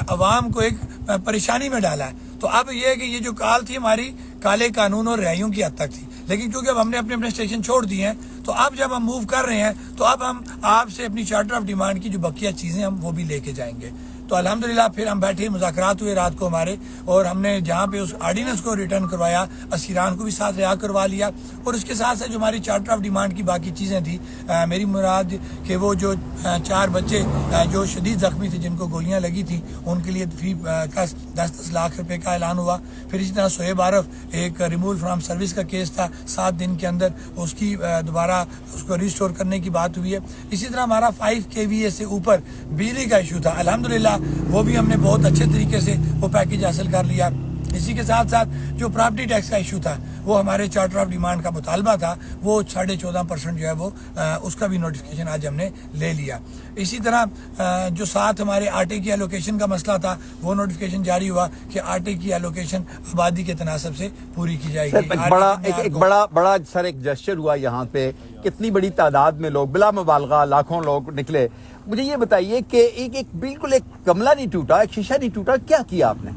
عوام کو ایک پریشانی میں ڈالا ہے. تو اب یہ ہے کہ یہ جو کال تھی ہماری کالے قانون اور رہائیوں کی حد تک تھی، لیکن کیونکہ اب ہم نے اپنے اسٹیشن چھوڑ دیے ہیں تو اب جب ہم موو کر رہے ہیں تو اب ہم آپ سے اپنی چارٹر آف ڈیمانڈ کی جو بقیہ چیزیں ہم وہ بھی لے کے جائیں گے. تو الحمدللہ پھر ہم بیٹھے، مذاکرات ہوئے رات کو ہمارے، اور ہم نے جہاں پہ اس آرڈیننس کو ریٹرن کروایا، اسیران کو بھی ساتھ رہا کروا لیا، اور اس کے ساتھ ساتھ جو ہماری چارٹر آف ڈیمانڈ کی باقی چیزیں تھیں، میری مراد کہ وہ جو 4 بچے جو شدید زخمی تھے جن کو گولیاں لگی تھیں ان کے لیے فی کا 10 لاکھ روپے کا اعلان ہوا. پھر اسی طرح شعیب عارف ایک ریموول فرام سروس کا کیس تھا، 7 دن کے اندر اس کی دوبارہ اس کو ریسٹور کرنے کی بات ہوئی ہے. اسی طرح ہمارا 5 KVA سے اوپر بجلی کا ایشو تھا، الحمدللہ وہ بھی ہم نے بہت اچھے طریقے سے وہ پیکیج حاصل کر لیا. اسی کے ساتھ ساتھ جو پراپرٹی ٹیکس کا ایشو تھا وہ ہمارے چارٹر آف ڈیمانڈ کا مطالبہ تھا، وہ 14.5% جو ہے وہ اس کا بھی نوٹیفیکیشن آج ہم نے لے لیا. اسی طرح جو ساتھ ہمارے آٹے کی ایلوکیشن کا مسئلہ تھا وہ نوٹیفیکیشن جاری ہوا کہ آٹے کی ایلوکیشن آبادی کے تناسب سے پوری کی جائے گی. ایک بڑا سر ایک جسچر ہوا یہاں پہ، کتنی بڑی تعداد میں لوگ، بلا مبالغہ لاکھوں لوگ نکلے. مجھے یہ بتائیے کہ ایک بالکل ایک گملہ نہیں ٹوٹا، ایک شیشہ نہیں ٹوٹا، کیا آپ نے؟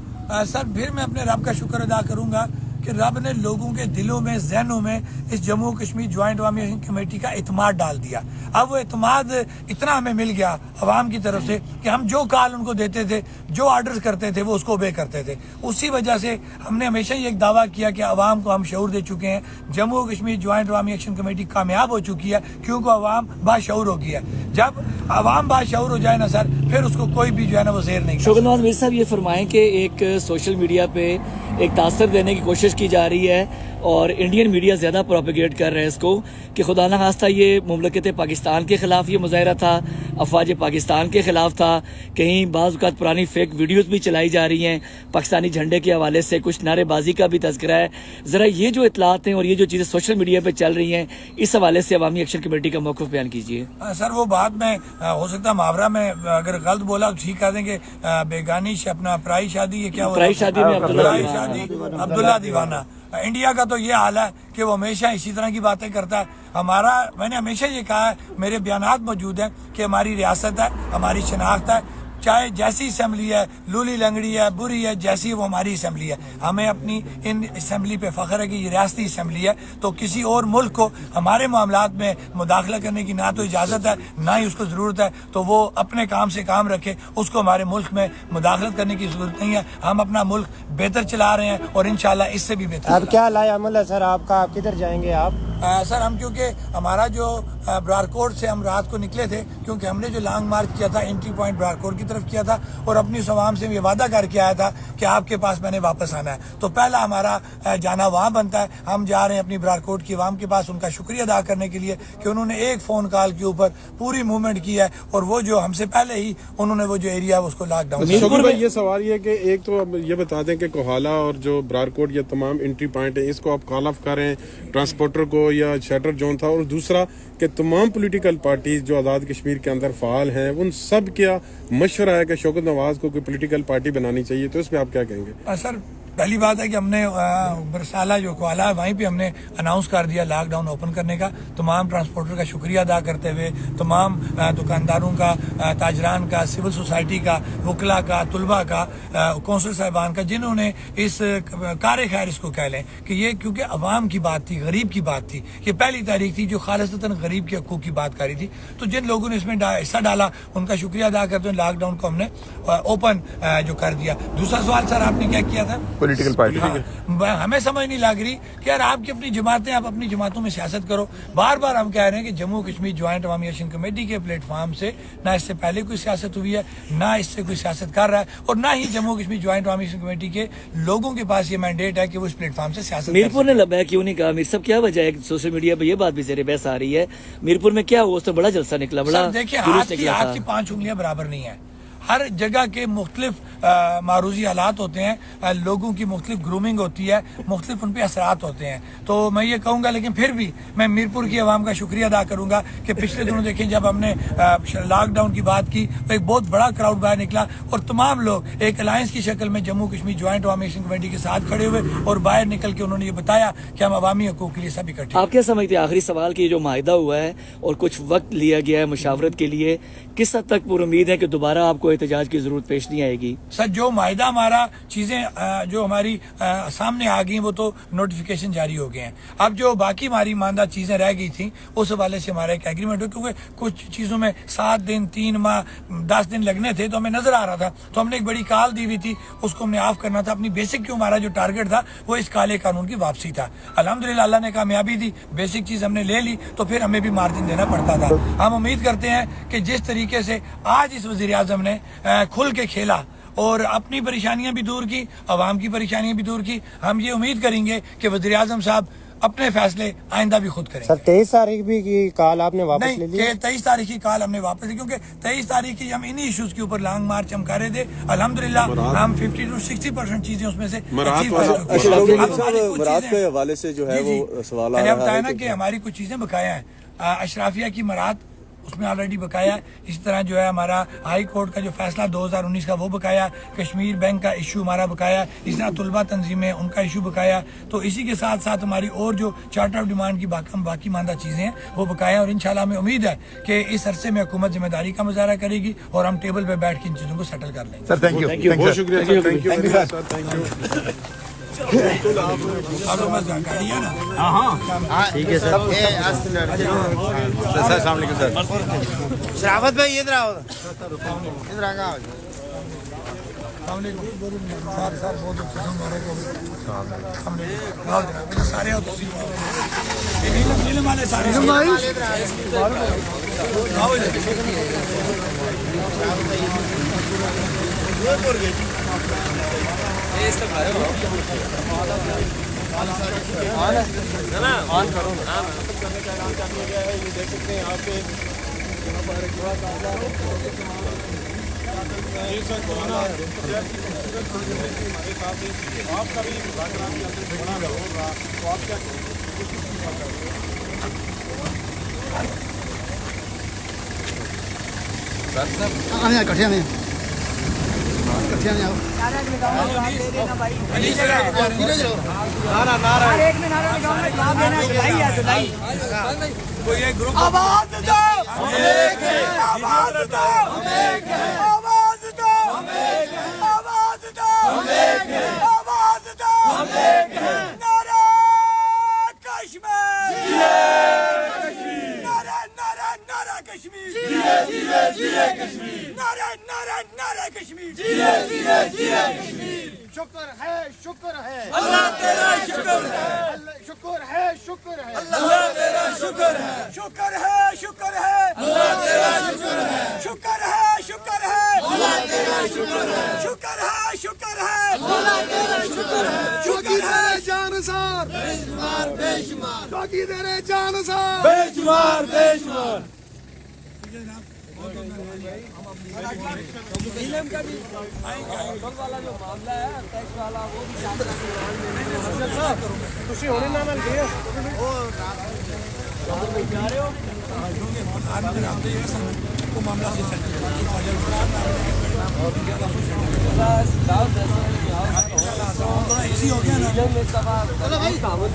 سر پھر میں اپنے رب کا شکر ادا کروں گا کہ رب نے لوگوں کے دلوں میں، ذہنوں میں اس جموں کشمیر جوائنٹ عوامی ایکشن کمیٹی کا اعتماد ڈال دیا. اب وہ اعتماد اتنا ہمیں مل گیا عوام کی طرف سے کہ ہم جو کال ان کو دیتے تھے، جو آرڈرز کرتے تھے وہ اس کو اوبے کرتے تھے. اسی وجہ سے ہم نے ہمیشہ یہ ایک دعویٰ کیا کہ عوام کو ہم شعور دے چکے ہیں، جموں کشمیر جوائنٹ عوامی ایکشن کمیٹی کامیاب ہو چکی ہے کیونکہ عوام باشعور ہو گیا ہے. جب عوام باشعور ہو جائے نا سر، پھر اس کو کوئی بھی جو ہے نا وہ زیر نہیں کرتا. شوکت نواز میر صاحب یہ فرمائیں کہ ایک سوشل میڈیا پہ ایک تاثر دینے کی کوشش کی جا رہی ہے اور انڈین میڈیا زیادہ پروپیگیٹ کر رہے ہیں اس کو کہ خدا نہ خواستہ یہ مملکت پاکستان کے خلاف یہ مظاہرہ تھا، افواج پاکستان کے خلاف تھا، کہیں بعض اوقات پرانی فیک ویڈیوز بھی چلائی جا رہی ہیں، پاکستانی جھنڈے کے حوالے سے کچھ نعرے بازی کا بھی تذکرہ ہے. ذرا یہ جو اطلاعات ہیں اور یہ جو چیزیں سوشل میڈیا پہ چل رہی ہیں اس حوالے سے عوامی ایکشن کمیٹی کا موقف بیان کیجیے. سر وہ بات میں ہو سکتا محاورہ میں اگر غلط بولا تو ٹھیک کر دیں گے. بیگانی اپنا پرائی شادی، یہ کیا ہوا؟ پرائی شادی میں عبداللہ دیوانہ. انڈیا کا تو یہ حال ہے کہ وہ ہمیشہ اسی طرح کی باتیں کرتا ہے. میں نے ہمیشہ یہ کہا ہے، میرے بیانات موجود ہیں کہ ہماری ریاست ہے، ہماری شناخت ہے، چاہے جیسی اسمبلی ہے، لولی لنگڑی ہے، بری ہے، جیسی وہ ہماری اسمبلی ہے. ہمیں اپنی ان اسمبلی پہ فخر ہے کہ یہ ریاستی اسمبلی ہے. تو کسی اور ملک کو ہمارے معاملات میں مداخلہ کرنے کی نہ تو اجازت ہے نہ ہی اس کو ضرورت ہے. تو وہ اپنے کام سے کام رکھے، اس کو ہمارے ملک میں مداخلت کرنے کی ضرورت نہیں ہے. ہم اپنا ملک بہتر چلا رہے ہیں اور انشاءاللہ اس سے بھی بہتر. اب کیا لائے عمل ہے سر آپ کا؟ آپ کدھر جائیں گے آپ؟ سر ہم کیونکہ ہمارا جو برارکوٹ سے ہم رات کو نکلے تھے، کیونکہ ہم نے جو لانگ مارچ کیا تھا انٹری پوائنٹ برارکوٹ کی طرف کیا تھا اور اپنی عوام سے یہ وعدہ کر کے آیا تھا کہ آپ کے پاس میں نے واپس آنا ہے. تو پہلا ہمارا جانا وہاں بنتا ہے. ہم جا رہے ہیں اپنی برارکوٹ کی عوام کے پاس ان کا شکریہ ادا کرنے کے لیے کہ انہوں نے ایک فون کال کے اوپر پوری موومنٹ کی ہے اور وہ جو ہم سے پہلے ہی انہوں نے وہ جو ایریا ہے اس کو لاک ڈاؤن. شکر بھائی یہ سوال یہ کہ ایک تو اب یہ بتا دیں کہ کوہالہ اور جو برارکوٹ یہ تمام انٹری پوائنٹ ہیں اس کو آپ کال آف کریں ٹرانسپورٹر کو یا شٹر زون تھا، اور دوسرا کہ تمام پولیٹیکل پارٹیز جو آزاد کشمیر کے اندر فعال ہیں ان سب کیا مشورہ ہے کہ شوکت نواز کو کوئی پولیٹیکل پارٹی بنانی چاہیے، تو اس پہ آپ کیا کہیں گے؟ سر پہلی بات ہے کہ ہم نے برسالہ جو کوالہ ہے وہیں پہ ہم نے اناؤنس کر دیا لاک ڈاؤن اوپن کرنے کا. تمام ٹرانسپورٹر کا شکریہ ادا کرتے ہوئے، تمام دکانداروں کا، تاجران کا، سول سوسائٹی کا، وکلا کا، طلباء کا، کونسل صاحبان کا، جنہوں نے اس کار خیر اس کو کہہ لیں کہ یہ کیونکہ عوام کی بات تھی، غریب کی بات تھی، یہ پہلی تاریخ تھی جو خالصتاً غریب کے حقوق کی بات کری تھی. تو جن لوگوں نے اس میں حصہ ڈالا ان کا شکریہ ادا کرتے ہوئے لاک ڈاؤن کو ہم نے اوپن جو کر دیا. دوسرا سوال سر آپ نے کیا کیا تھا؟ Political party. ہمیں سمجھ نہیں لگ رہی کہ یار آپ کی اپنی جماعتیں، آپ اپنی جماعتوں میں سیاست کرو. بار بار ہم کہہ رہے ہیں کہ جموں کشمیر جوائنٹ عوامی ایکشن کمیٹی کے پلیٹ فارم سے نہ اس سے پہلے کوئی سیاست ہوئی ہے، نہ اس سے کوئی سیاست کر رہا ہے، اور نہ ہی جموں کشمیر جوائنٹ عوامی ایکشن کمیٹی کے لوگوں کے پاس یہ مینڈیٹ ہے کہ وہ اس پلیٹ فارم سے سیاست. میرپور نے لبیک کیوں نہیں کہا؟ میر صاحب کیا وجہ ہے؟ سوشل میڈیا پہ یہ بات بھی زیر بحث آ رہی ہے، میرپور میں کیا ہوا؟ اس سے بڑا جلسہ نکلا، بڑا دیکھیں ہاتھ کی 5 انگلیاں برابر نہیں ہیں. ہر جگہ کے مختلف معروضی حالات ہوتے ہیں، لوگوں کی مختلف گرومنگ ہوتی ہے، مختلف ان پہ اثرات ہوتے ہیں. تو میں یہ کہوں گا، لیکن پھر بھی میں میرپور کی عوام کا شکریہ ادا کروں گا کہ پچھلے دنوں دیکھیں جب ہم نے لاک ڈاؤن کی بات کی تو ایک بہت بڑا کراؤڈ باہر نکلا اور تمام لوگ ایک الائنس کی شکل میں جموں کشمیر جوائنٹ عوامی ایکشن کمیٹی کے ساتھ کھڑے ہوئے اور باہر نکل کے انہوں نے یہ بتایا کہ ہم عوامی حقوق کے لیے سب اکٹھے. آپ کیا سمجھتے ہیں آخری سوال کہ جو معاہدہ ہوا ہے اور کچھ وقت لیا گیا ہے مشاورت کے لیے، کس حد تک پور امید ہے کہ دوبارہ آپ کو احتجاج کی ضرورت پیش نہیں آئے گی؟ سر جو معاہدہ ہمارا چیزیں جو ہماری سامنے آ گئی وہ تو نوٹیفیکیشن جاری ہو گئے ہیں. اب جو باقی ہماری ماندہ چیزیں رہ گئی تھیں اس حوالے سے ہمارا ایک ایگریمنٹ ہو, کیونکہ کچھ چیزوں میں 7 دن 3 ماہ 10 دن لگنے تھے تو ہمیں نظر آ رہا تھا, تو ہم نے ایک بڑی کال دی ہوئی تھی, اس کو ہم نے آف کرنا تھا. اپنی بیسک جو ہمارا جو ٹارگٹ تھا وہ اس کالے قانون کی واپسی تھا. الحمدللہ اللہ نے کامیابی دی, بیسک چیز ہم نے لے لی تو پھر ہمیں بھی مارجن دینا پڑتا تھا. ہم امید کرتے ہیں کہ جس طریقے سے آج اس وزیر اعظم نے کھل کے کھیلا اور اپنی پریشانیاں بھی دور کی, عوام کی پریشانیاں بھی دور کی, ہم یہ امید کریں گے کہ وزیر اعظم صاحب اپنے فیصلے آئندہ بھی خود کریں. سر 23 تاریخ بھی کی کال آپ نے واپس لے لی؟ نہیں, 23 تاریخ کی کال ہم نے واپس لی, کیونکہ 23 تاریخ کی ہم انہی ایشوز کے اوپر لانگ مارچ ہم کر رہے تھے. الحمدللہ ہم 50 to 60% چیزیں اس میں سے achieve کر چکے ہیں. مراد کے حوالے سے جو ہے وہ سوال آ رہا ہے کہ ہماری کچھ چیزیں بقایا ہیں. اشرافیہ کی مراد اس میں آلریڈی بقایا ہے. اسی طرح جو ہے ہمارا ہائی کورٹ کا جو فیصلہ 2019 کا وہ بقایا, کشمیر بینک کا ایشو ہمارا بقایا, اسی طرح طلبہ تنظیمیں ان کا ایشو بقایا. تو اسی کے ساتھ ساتھ ہماری اور جو چارٹر آف ڈیمانڈ کی باقی ماندہ چیزیں ہیں وہ بقایا, اور انشاءاللہ ہمیں امید ہے کہ اس عرصے میں حکومت ذمہ داری کا مظاہرہ کرے گی اور ہم ٹیبل پہ بیٹھ کے ان چیزوں کو سیٹل کر لیں گے. Sir thank you. بہت شکریہ sir, thank you sir, thank you. آپ لوگ بس گاڑی ہے نا. ٹھیک ہے سر. السلام علیکم سر. شرافت بھائی ادھر آؤ, ادھر آ گا. سارے نیلم والے سارے شکر ہے, شکر ہے اللہ تیرا, شکر ہے شکر ہے, شکر ہے اللہ تیرا, شکر ہے شکر ہے, شکر ہے اللہ تیرا, شکر ہے شکر ہے, شکر ہے اللہ تیرا, شکر ہے شکر ہے, شکر ہے اللہ تیرا, شکر ہے شکر ہے جان سار بے شمار, بے شمار باقی تیرے جان سار بے شمار, بے شمار. نیلم کا بھی والا جو معاملہ ہے ٹیکس والا وہ بھی تسی ہونے نہ مل گئے جا رہے ہو وہ معاملہ سے ایسی ہو گیا نا.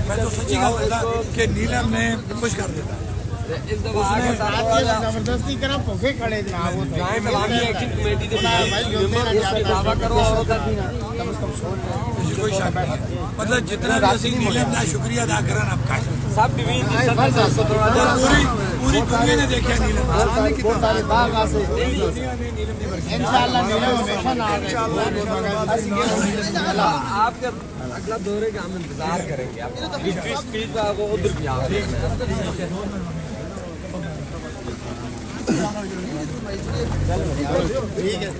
میں تو سچی کہا تھا کہ نیلم نے خوش کر دیتا. زبردستی کرا پوکھے کھڑے کوئی شک نہیں, مطلب جتنا بھی نیلم کا شکریہ ادا کرنا اب کا سب پوری دنیا نے دیکھا نیلم. آپ کا اگلا دورے کا ہم انتظار کریں گے. ادھر بھی ٹھیک ہے.